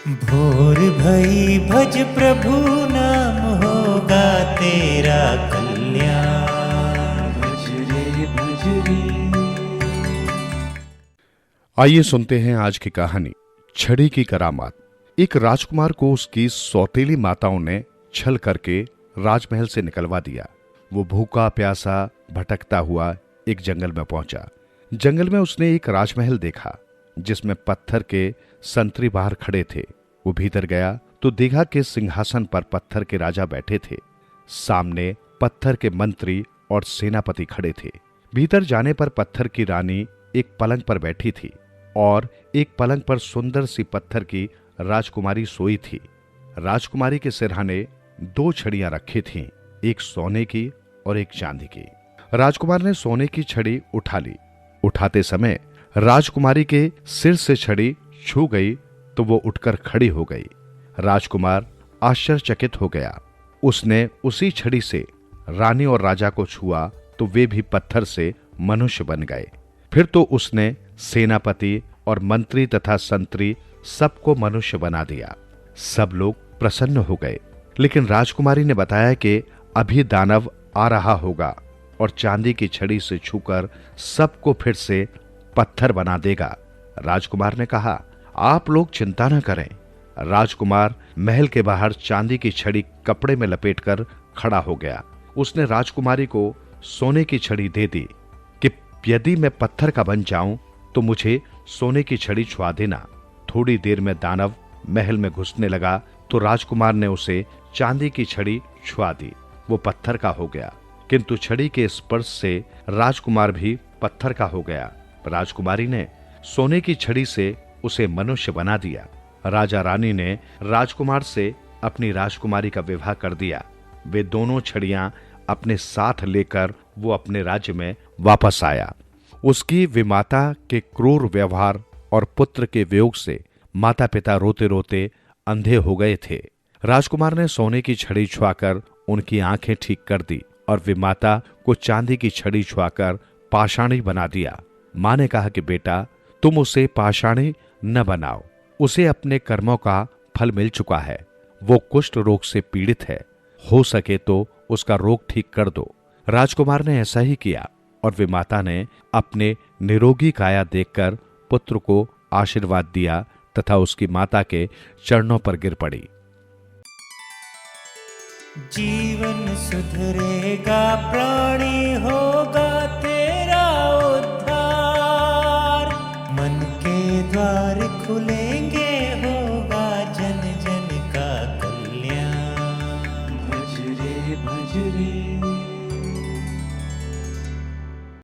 भोर भई भज प्रभु नाम होगा तेरा कल्याण। भज रे भज रे। आइए सुनते हैं आज की कहानी छड़ी की करामात। एक राजकुमार को उसकी सौतेली माताओं ने छल करके राजमहल से निकलवा दिया। वो भूखा प्यासा भटकता हुआ एक जंगल में पहुंचा। जंगल में उसने एक राजमहल देखा जिसमें पत्थर के संतरी बाहर खड़े थे। वो भीतर गया तो देखा कि सिंहासन पर पत्थर के राजा बैठे थे। सामने पत्थर के मंत्री और सेनापति खड़े थे। भीतर जाने पर पत्थर की रानी एक पलंग पर बैठी थी और एक पलंग पर सुंदर सी पत्थर की राजकुमारी सोई थी। राजकुमारी के सिरहाने 2 छड़ियां रखी थीं, एक सोने की और एक चांदी की। राजकुमार ने सोने की छड़ी उठा ली। उठाते समय राजकुमारी के सिर से छड़ी छू गई तो वो उठकर खड़ी हो गई। राजकुमार आश्चर्यचकित हो गया। उसने उसी छड़ी से रानी और राजा को छुआ तो वे भी पत्थर से मनुष्य बन गए। फिर तो उसने सेनापति और मंत्री तथा संतरी सबको मनुष्य बना दिया। सब लोग प्रसन्न हो गए। लेकिन राजकुमारी ने बताया कि अभी दानव आ रहा होगा और चांदी की छड़ी से छूकर सबको फिर से पत्थर बना देगा। राजकुमार ने कहा, आप लोग चिंता न करें। राजकुमार महल के बाहर चांदी की छड़ी कपड़े में लपेटकर खड़ा हो गया। उसने राजकुमारी को सोने की छड़ी दे दी कि यदि मैं पत्थर का बन जाऊं तो मुझे सोने की छड़ी छुआ देना। थोड़ी देर में दानव महल में घुसने लगा तो राजकुमार ने उसे चांदी की छड़ी छुआ दी। वो पत्थर का हो गया, किंतु छड़ी के स्पर्श से राजकुमार भी पत्थर का हो गया। राजकुमारी ने सोने की छड़ी से उसे मनुष्य बना दिया। राजा रानी ने राजकुमार से अपनी राजकुमारी का विवाह कर दिया। वे दोनों छड़ियां अपने साथ लेकर वो अपने राज्य में वापस आया। उसकी विमाता के क्रूर व्यवहार और पुत्र के वियोग से माता पिता रोते रोते अंधे हो गए थे। राजकुमार ने सोने की छड़ी छुआकर उनकी आंखें ठीक कर दी और विमाता को चांदी की छड़ी छुआकर पाषाणी बना दिया। मां ने कहा कि बेटा, तुम उसे पाषाणी न बनाओ। उसे अपने कर्मों का फल मिल चुका है। वो कुष्ठ रोग से पीड़ित है। हो सके तो उसका रोग ठीक कर दो। राजकुमार ने ऐसा ही किया और विमाता ने अपने निरोगी काया देखकर पुत्र को आशीर्वाद दिया तथा उसकी माता के चरणों पर गिर पड़ी। जीवन सुधरेगा, प्राणी होगा तेरा उद्धार। मन के द्वार खुलेंगे, होगा जन जन का कल्याण। भज रे भज रे।